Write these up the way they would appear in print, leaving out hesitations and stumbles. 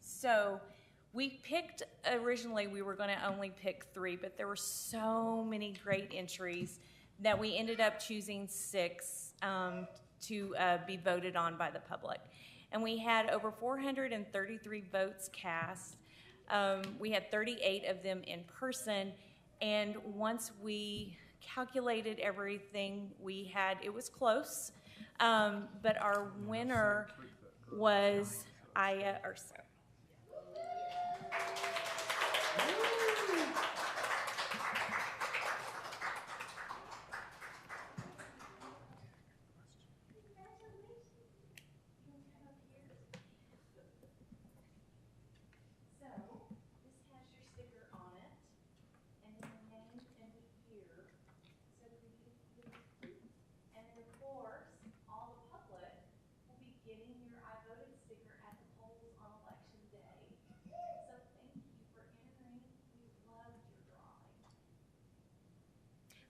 So we picked, originally we were going to only pick 3, but there were so many great entries that we ended up choosing 6 to be voted on by the public. And we had over 433 votes cast. We had 38 of them in person. And once we calculated everything, it was close. But our winner was Aya Urso.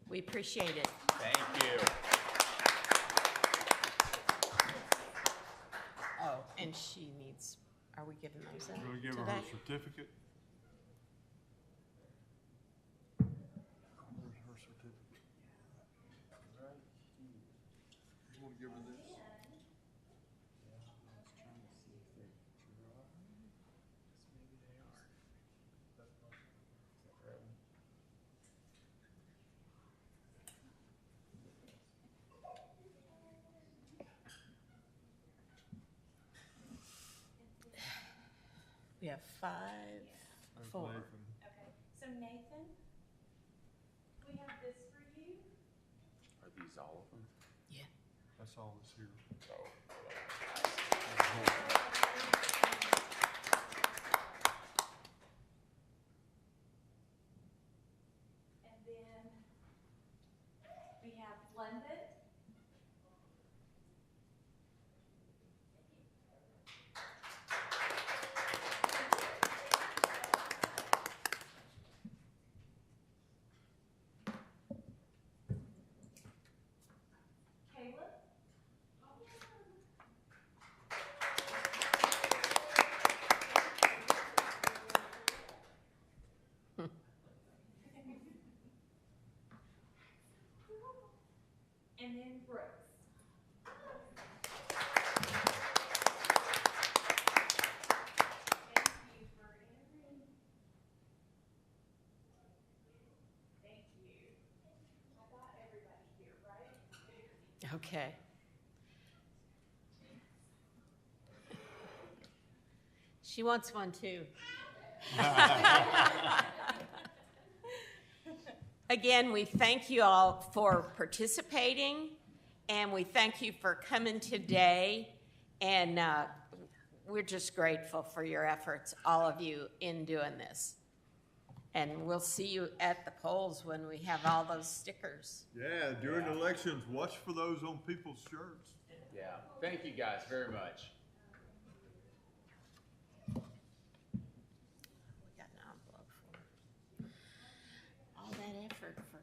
We appreciate it. Thank you. Oh, and she needs, are we giving those out We're gonna give her today? her certificate. Where's her certificate? You wanna give her this? We have 5, There's 4. Nathan. Okay, so Nathan, we have this for you. Are these all of them? Yeah. That's all that's here. And then we have London. Caleb. And then Brooks. Thank you for entering. Thank you. I got everybody here, right? Okay. She wants one too. Again, we thank you all for participating, and we thank you for coming today. And we're just grateful for your efforts, all of you, in doing this. And we'll see you at the polls when we have all those stickers. Yeah, during elections, watch for those on people's shirts. Yeah. Thank you guys very much. We got an envelope for all that effort for,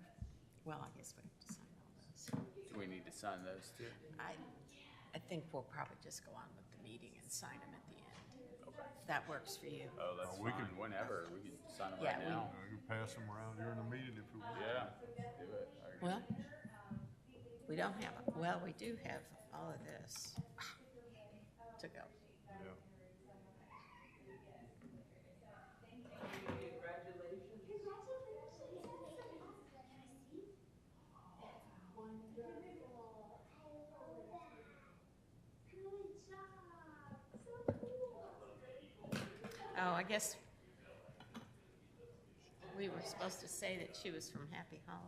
well, I guess we have to sign all those. Do we need to sign those too? I think we'll probably just go on with the meeting and sign them at the end. Okay. If that works for you. Oh, that's We fine. can- Whenever. We can sign them Yeah, right we- now. We can pass them around during the meeting if we want. Yeah. Do it. I agree. Well, we don't have, well, we do have all of this to go. Yeah. Oh, I guess we were supposed to say that she was from Happy Hollow.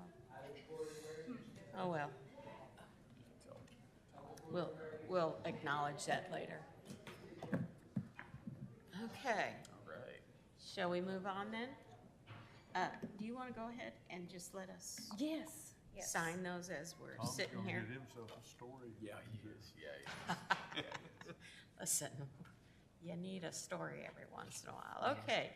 Oh, well. We'll acknowledge that later. Okay, All right. shall we move on then? Do you want to go ahead and just let us Yes. Yes. sign those as we're Tom's sitting gonna here? get himself a story. Yeah, he is. Yeah, he is. Listen, you need a story every once in a while. Okay,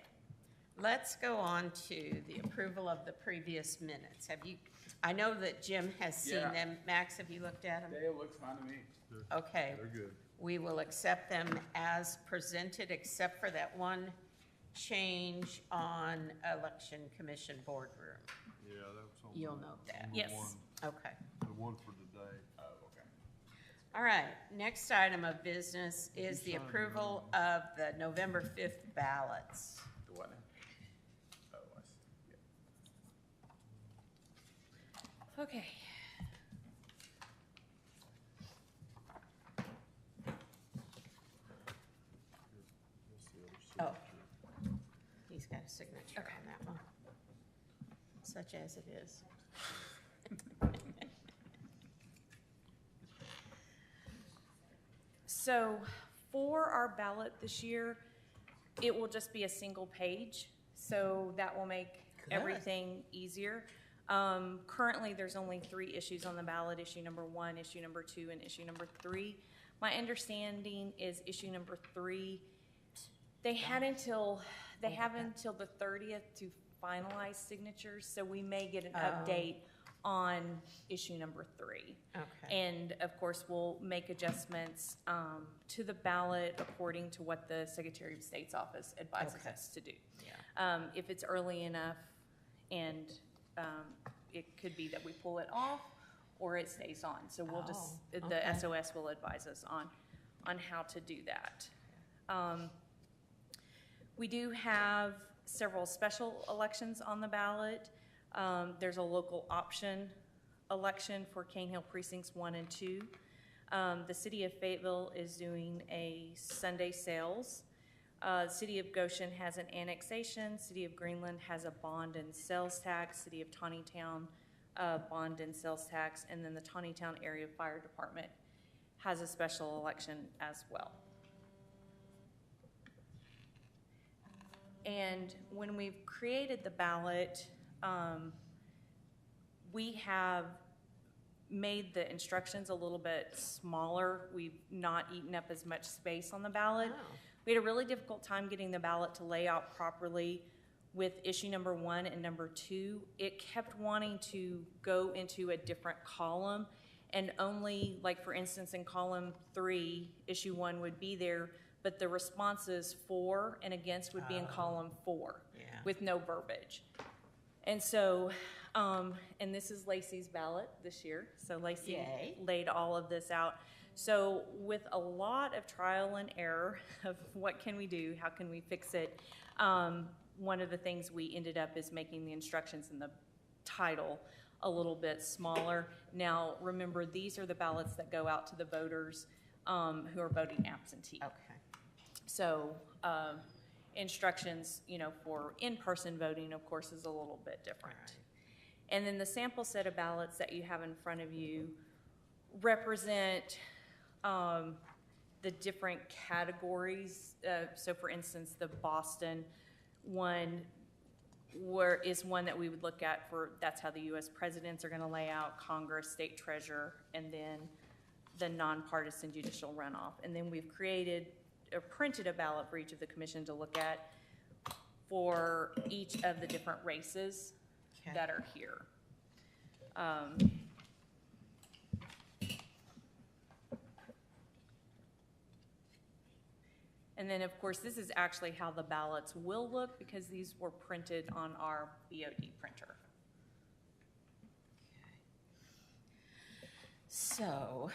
let's go on to the approval of the previous minutes. Have you, I know that Jim has seen Yeah. them. Max, have you looked at them? Dale looks fine to me. Okay, They're good. We will accept them as presented, except for that one change on Election Commission boardroom. Yeah, that was on. You'll note that. on the Yes. one- Okay. The one for today. Oh, okay. All right, next item of business is the sign your approval of the November 5th ballots. The what now? Oh, I see. Yeah. Okay. Oh, he's got a signature Okay. on that one. Such as it is. So for our ballot this year, it will just be a single page, so that will make Good. everything easier. Currently, there's only 3 issues on the ballot, issue number 1, issue number 2, and issue number 3. My understanding is issue number 3, they have until the 30th to finalize signatures, so we may get an Oh. update on issue number 3. Okay. And of course, we'll make adjustments to the ballot according to what the Secretary of State's office advises Okay. us to do. Yeah. If it's early enough, and it could be that we pull it off, or it stays on. So we'll just, Oh, the okay. SOS will advise us on how to do that. We do have several special elections on the ballot. There's a local option election for Cane Hill Precincts 1 and 2. The city of Fayetteville is doing a Sunday sales. City of Goshen has an annexation. City of Greenland has a bond and sales tax. City of Tawnytown, bond and sales tax. And then the Tawnytown Area Fire Department has a special election as well. And when we've created the ballot, we have made the instructions a little bit smaller. We've not eaten up as much space on the ballot. Oh. We had a really difficult time getting the ballot to lay out properly with issue number 1 and number 2. It kept wanting to go into a different column, and only, like for instance, in column 3, issue 1 would be there, but the responses for and against would be in column 4 Yeah. with no verbiage. And so, and this is Lacey's ballot this year, so Lacey Yay. laid all of this out. So with a lot of trial and error of what can we do, how can we fix it, one of the things we ended up is making the instructions in the title a little bit smaller. Now, remember, these are the ballots that go out to the voters who are voting absentee. Okay. So, instructions, for in-person voting, of course, is a little bit different. All right. And then the sample set of ballots that you have in front of you represent the different categories. So, for instance, the Boston one is one that we would look at that's how the U.S. presidents are going to lay out, Congress, state treasurer, and then the nonpartisan judicial runoff. And then we've created or printed a ballot for each of the commission to look at for each of the different races Okay. that are here. And then, of course, this is actually how the ballots will look because these were printed on our BOD printer. So,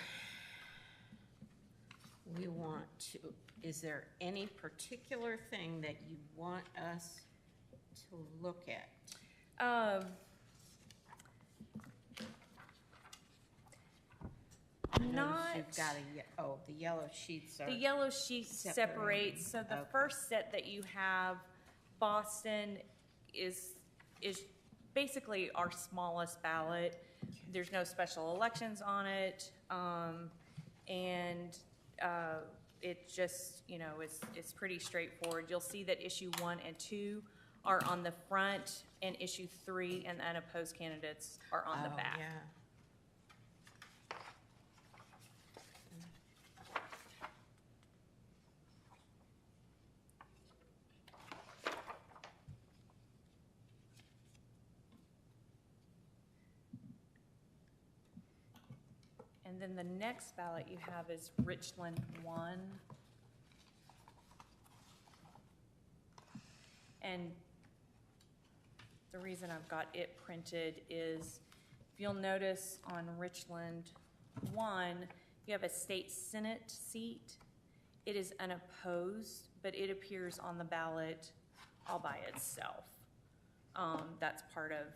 we want to, is there any particular thing that you want us to look at? I noticed Not. You've got the yellow sheets are. The yellow sheet Separated. separates, so the Okay. first set that you have, Boston is basically our smallest ballot. There's no special elections on it, and it just, it's pretty straightforward. You'll see that issue 1 and 2 are on the front, and issue 3 and unopposed candidates are on the Oh, back. yeah. And then the next ballot you have is Richland 1. And the reason I've got it printed is, if you'll notice on Richland 1, you have a state senate seat. It is unopposed, but it appears on the ballot all by itself. That's part of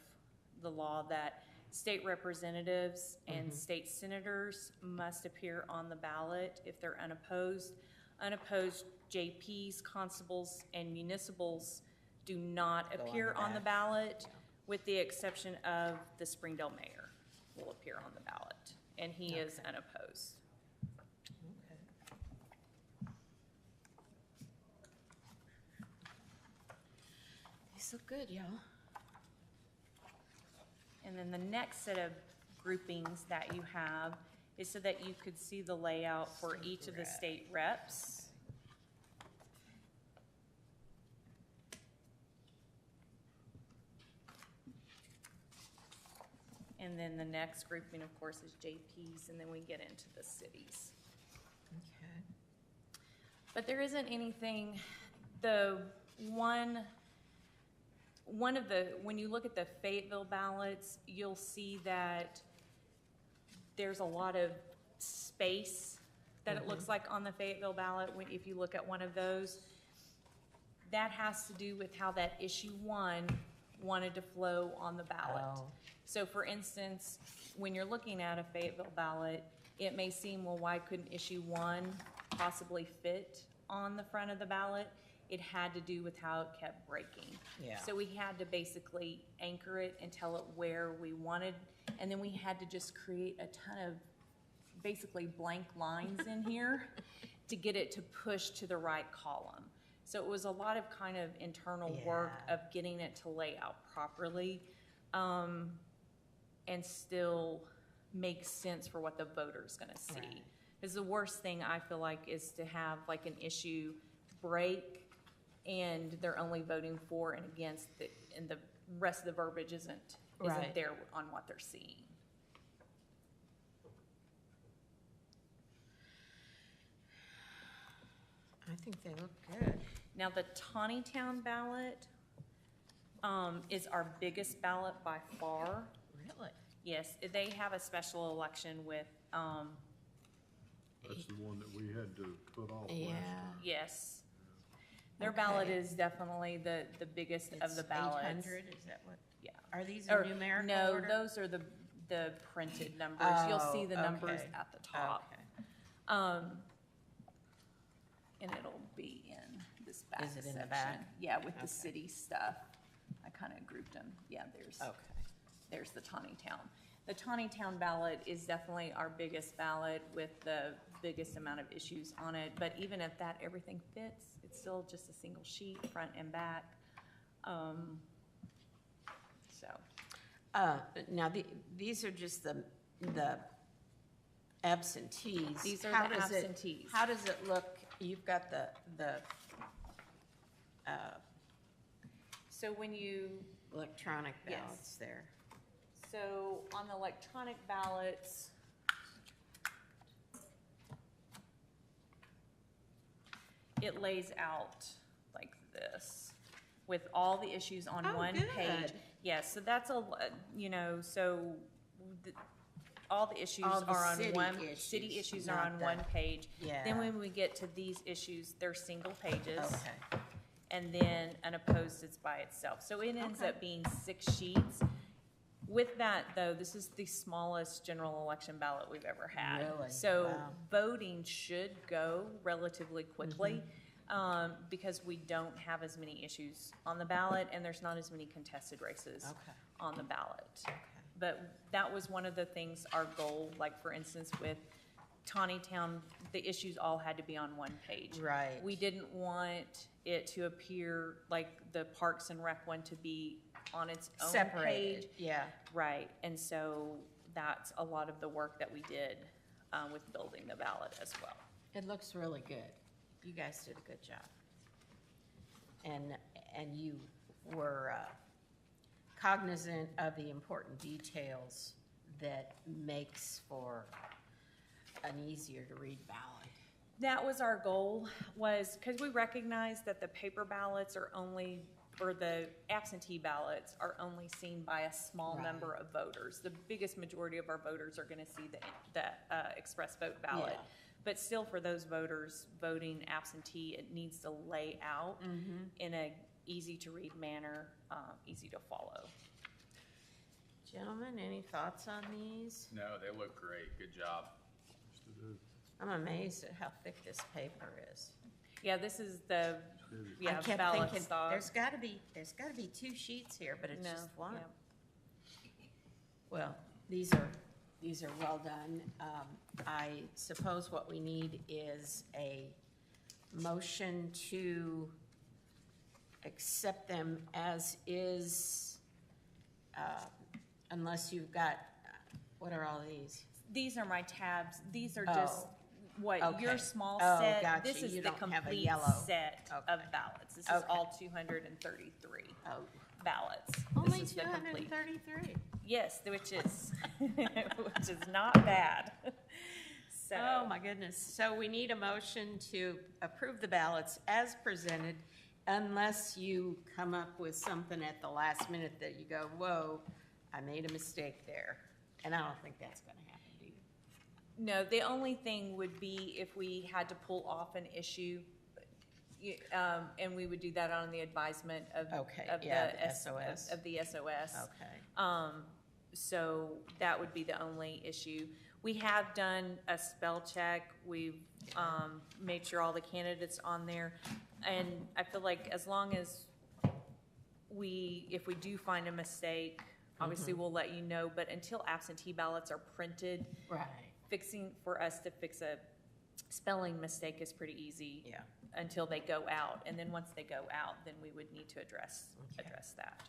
the law that state representatives and state senators must appear on the ballot if they're unopposed. Unopposed JPs, constables, and municipals do not Go on appear the on the back. ballot, with the exception of the Springdale mayor will appear on the ballot, and he is unopposed. These look good, y'all. And then the next set of groupings that you have is so that you could see the layout for each of the state reps. And then the next grouping, of course, is JPs, and then we get into the cities. Okay. But there isn't anything, when you look at the Fayetteville ballots, you'll see that there's a lot of space that it looks like on the Fayetteville ballot, if you look at one of those. That has to do with how that issue 1 wanted to flow on the ballot. Oh. So for instance, when you're looking at a Fayetteville ballot, it may seem, well, why couldn't issue 1 possibly fit on the front of the ballot? It had to do with how it kept breaking. Yeah. So we had to basically anchor it and tell it where we wanted, and then we had to just create a ton of basically blank lines in here to get it to push to the right column. So it was a lot of kind of internal work Yeah. of getting it to lay out properly, and still make sense for what the voter's gonna see. Right. Because the worst thing I feel like is to have like an issue break and they're only voting for and against and the rest of the verbiage isn't Right. there on what they're seeing. I think they look good. Now, the Tawnytown ballot, is our biggest ballot by far. Really? Yes, they have a special election with, That's the one that we had to put off last Yeah. time. yes. Their ballot Okay. is definitely the biggest of the It's ballots. 800, is that what? Yeah. Are these Or, in numerical no, order? those are the printed numbers. You'll see the Oh, numbers okay. at the top. Okay. And it'll be in this back Is it in the section. back? Yeah, with Okay. the city stuff. I kind of grouped them. Yeah, Okay. there's the Tawnytown. The Tawnytown ballot is definitely our biggest ballot with the biggest amount of issues on it. But even at that, everything fits. It's still just a single sheet, front and back. So, Now, these are just the absentees. These are How the does it- absentees. How does it look? You've got the so when you, electronic Yes. ballots there. so on the electronic ballots, it lays out like this with all the issues on Oh, one good. page. Yes, so that's so all the issues All the are on city one, issues, city issues are not on the- one page. Yeah. Then when we get to these issues, they're single pages. Okay. And then unopposed, it's by itself. So it ends Okay. up being 6 sheets. With that, though, this is the smallest general election ballot we've ever had. Really? So Wow. voting should go relatively quickly, because we don't have as many issues on the ballot, and there's not as many contested races Okay. on the ballot. Okay. But that was one of the things, our goal, like for instance with Tawnytown, the issues all had to be on one page. Right. We didn't want it to appear like the Parks and Rec one to be on its own Separated, page. yeah. Right, and so that's a lot of the work that we did with building the ballot as well. It looks really good. You guys did a good job. And you were cognizant of the important details that makes for an easier to read ballot. That was our goal, was, because we recognize that the paper ballots are only, or the absentee ballots are only seen by a small Right. number of voters. The biggest majority of our voters are gonna see the express vote ballot. Yeah. But still, for those voters voting absentee, it needs to lay out in a easy-to-read manner, easy to follow. Gentlemen, any thoughts on these? No, they look great. Good job. I'm amazed at how thick this paper is. Yeah, this is the, I yeah, kept ballot thinking, stock. there's gotta be 2 sheets here, but it's No, just one. yeah. Well, these are well done. I suppose what we need is a motion to accept them as is, unless you've got, what are all these? These are my tabs. These are just Oh, what your okay. small Oh, set. gotcha. This is You the don't have a complete yellow. set of Okay. ballots. This is Okay. all 233 Oh, ballots. only This is the complete. 233. Yes, which is which is not bad. So Oh, my goodness. So we need a motion to approve the ballots as presented unless you come up with something at the last minute that you go, whoa, I made a mistake there. And I don't think that's gonna happen, do you? no, the only thing would be if we had to pull off an issue, and we would do that on the advisement of Okay, of yeah, the the SOS. of the SOS. Okay. So that would be the only issue. We have done a spell check. We've made sure all the candidates on there. And I feel like as long as if we do find a mistake, obviously we'll let you know. But until absentee ballots are printed, Right. for us to fix a spelling mistake is pretty easy. Yeah. Until they go out. And then once they go out, then we would need to address Okay. that.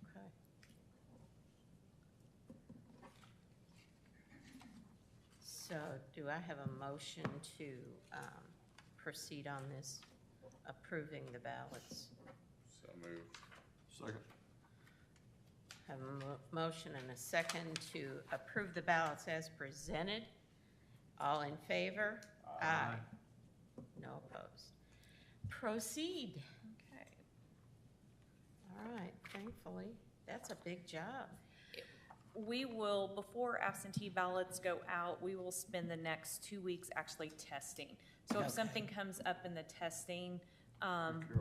Okay. So do I have a motion to proceed on this, approving the ballots? So moved. Second. Have a motion and a second to approve the ballots as presented. All in favor? Aye. No opposed. Proceed. Okay. All right, thankfully, that's a big job. We will, before absentee ballots go out, we will spend the next 2 weeks actually testing. So if Okay. something comes up in the testing,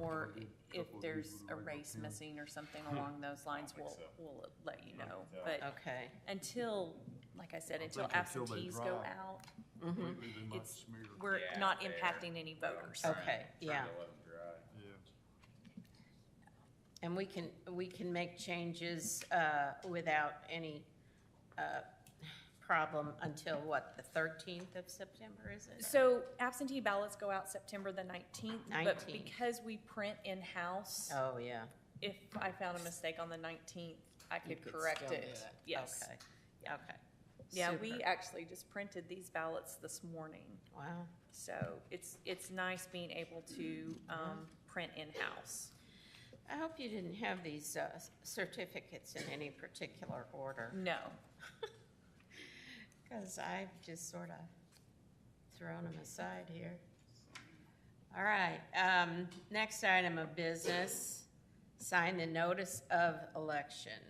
or if there's a race missing or something along those lines, think we'll so. let you know. Yeah. But Okay. until, like I said, until think until they absentees go dry. out, Completely, they might It's- smear. we're Yeah, not fair. impacting any voters. Trying- Okay, yeah. Trying to let them dry. Yeah. And we can make changes without any problem until what, the 13th of September, is it? So absentee ballots go out September the 19th. But 19th. because we print in-house, Oh, yeah. if I found a mistake on the 19th, I You could could correct still it. do it. Yes. Okay, okay. Yeah, we Super. actually just printed these ballots this morning. Wow. So it's nice being able to print in-house. I hope you didn't have these certificates in any particular order, No. because I've just sort of thrown them aside here. All right, next item of business, sign the notice of election.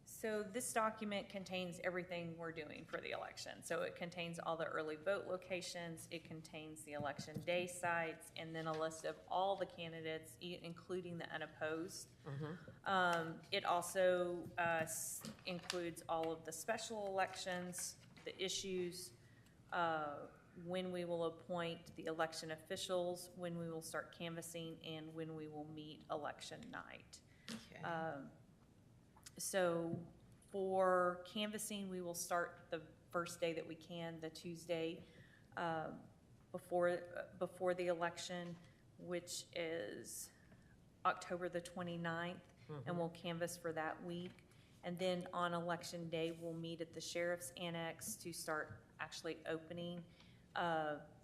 So this document contains everything we're doing for the election. So it contains all the early vote locations, it contains the election day sites, and then a list of all the candidates, including the unopposed. It also includes all of the special elections, the issues, when we will appoint the election officials, when we will start canvassing, and when we will meet election night. Okay. So for canvassing, we will start the first day that we can, the Tuesday before the election, which is October the 29th, and we'll canvass for that week. And then on election day, we'll meet at the sheriff's annex to start actually opening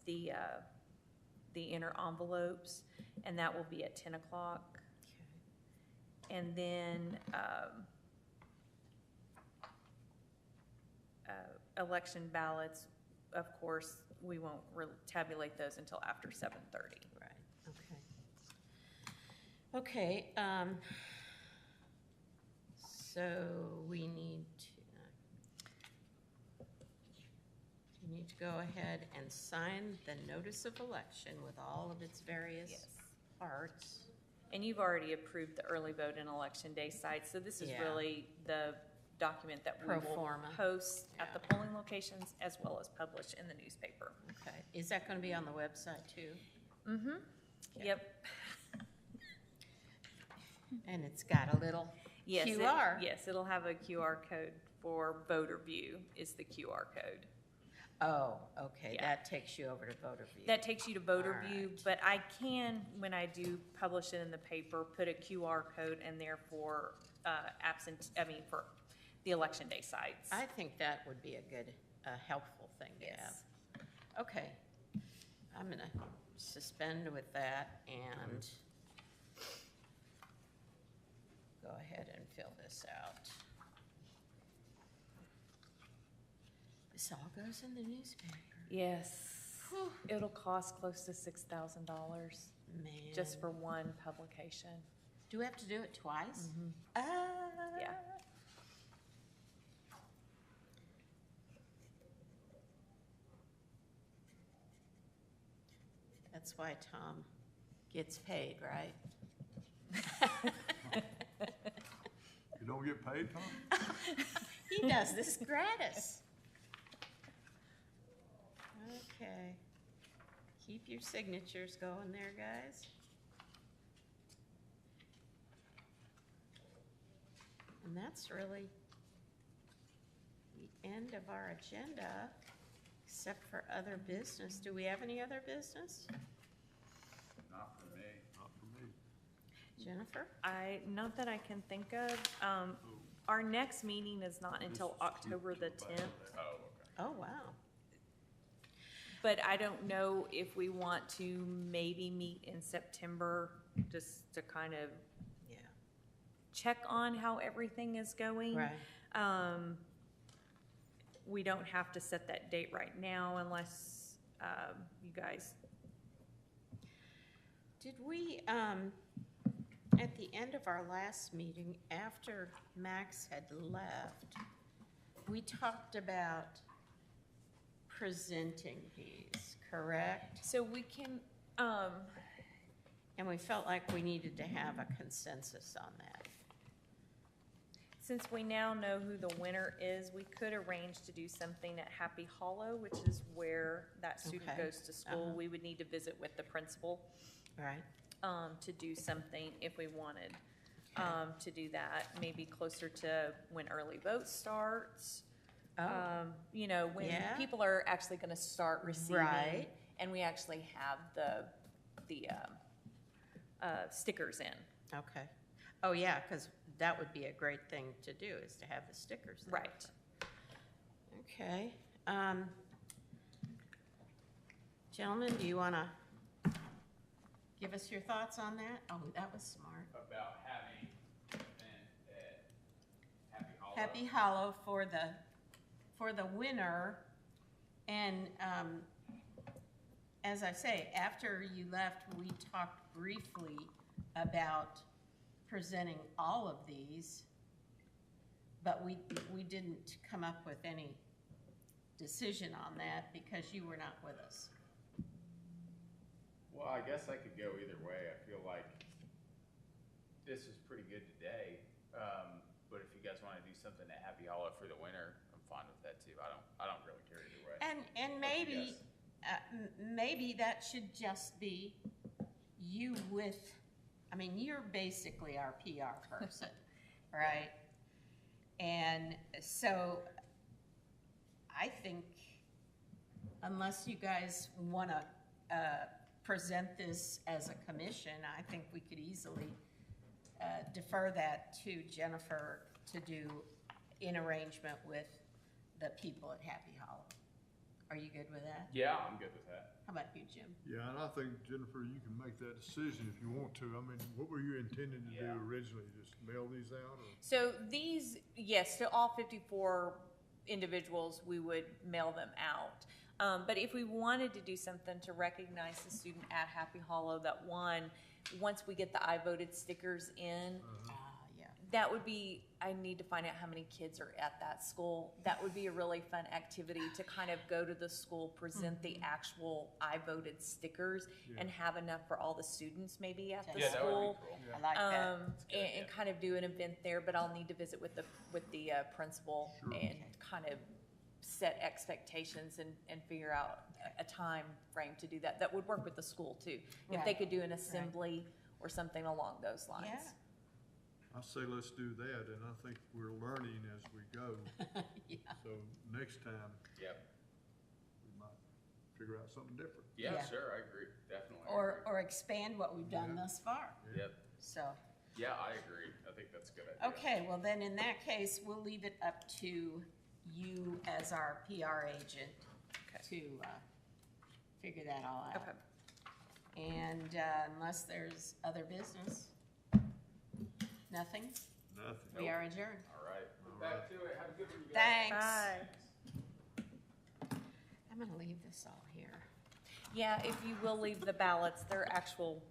the inner envelopes, and that will be at 10 o'clock. And then election ballots, of course, we won't tabulate those until after 7:30. Right, okay. Okay, so we need to go ahead and sign the notice of election with all of its various Yes. parts. And you've already approved the early vote and election day sites, so this is Yeah. really the document that we Pro will forma. post at the Yeah. polling locations as well as publish in the newspaper. Okay, is that gonna be on the website too? Mm-hmm. Okay. Yep. And it's got a little Yes, QR. yes, it'll have a QR code for voter view is the QR code. Oh, okay, Yeah. that takes you over to voter view. That takes you to voter All view, right. but I can, when I do publish it in the paper, put a QR code in there for for the election day sites. I think that would be a good, helpful thing to have. Yes. Okay, I'm gonna suspend with that and go ahead and fill this out. This all goes in the newspaper. Yes. Whew. It'll cost close to $6,000 Man. just for one publication. Do we have to do it twice? Yeah. That's why Tom gets paid, right? You don't get paid, Tom? He does this gratis. Okay. Keep your signatures going there, guys. And that's really the end of our agenda, except for other business. Do we have any other business? Not for me. Not for me. Jennifer? Not that I can think of. Our next meeting is not until October the 10th, Oh, okay. Oh, wow. but I don't know if we want to maybe meet in September just to kind of Yeah. check on how everything is going. Right. We don't have to set that date right now unless you guys. Did we, at the end of our last meeting, after Max had left, we talked about presenting these, correct? So we can, And we felt like we needed to have a consensus on that. since we now know who the winner is, we could arrange to do something at Happy Hollow, which is where that student Okay. goes to school. Uh-huh. We would need to visit with the principal Right? to do something if we wanted Okay. to do that, maybe closer to when early vote starts. Oh, When Yeah. people are actually going to start receiving, Right. and we actually have the stickers in. okay. Oh, yeah, because that would be a great thing to do, is to have the stickers there. Right. Okay. Gentlemen, do you want to give us your thoughts on that? Oh, that was smart. About having event at Happy Hollow. Happy Hollow for the winner. And as I say, after you left, we talked briefly about presenting all of these, but we didn't come up with any decision on that because you were not with us. Well, I guess I could go either way. I feel like this is pretty good today. But if you guys want to do something at Happy Hollow for the winter, I'm fine with that too. I don't really care either way. And maybe, maybe that should just be you with, I mean, you're basically our PR person, right? And so I think unless you guys want to present this as a commission, I think we could easily defer that to Jennifer to do in arrangement with the people at Happy Hollow. Are you good with that? Yeah, I'm good with that. How about you, Jim? Yeah, and I think, Jennifer, you can make that decision if you want to. I mean, what were you intending to do Yeah. originally? Just mail these out or? So these, yes, to all 54 individuals, we would mail them out. But if we wanted to do something to recognize the student at Happy Hollow that won, once we get the I voted stickers in, Yeah. that would be, I need to find out how many kids are at that school. That would be a really fun activity to kind of go to the school, present the actual I voted stickers, and have enough for all the students maybe at the Yeah, that would school. be cool. I like that. And kind of do an event there, but I'll need to visit with the principal Sure. and kind of set expectations and figure out a time frame to do that. That would work with the school too. If they Right. could do an assembly or something along those lines. Yeah. I say let's do that, and I think we're learning as we go. Yeah. So next time, Yep. we might figure out something different. Yeah, Yeah. sure, I agree, definitely. I Or, agree. or expand what we've done Yeah. thus far, Yep, so. yeah, I agree. I think that's a good idea. Okay, well then, in that case, we'll leave it up to you as our PR agent to figure that all out. Okay. And unless there's other business, nothing, Nothing. we are adjourned. All right, back to it. Have a good one, you guys. Thanks. Bye. I'm gonna leave this all here. Yeah, if you will leave the ballots, they're actual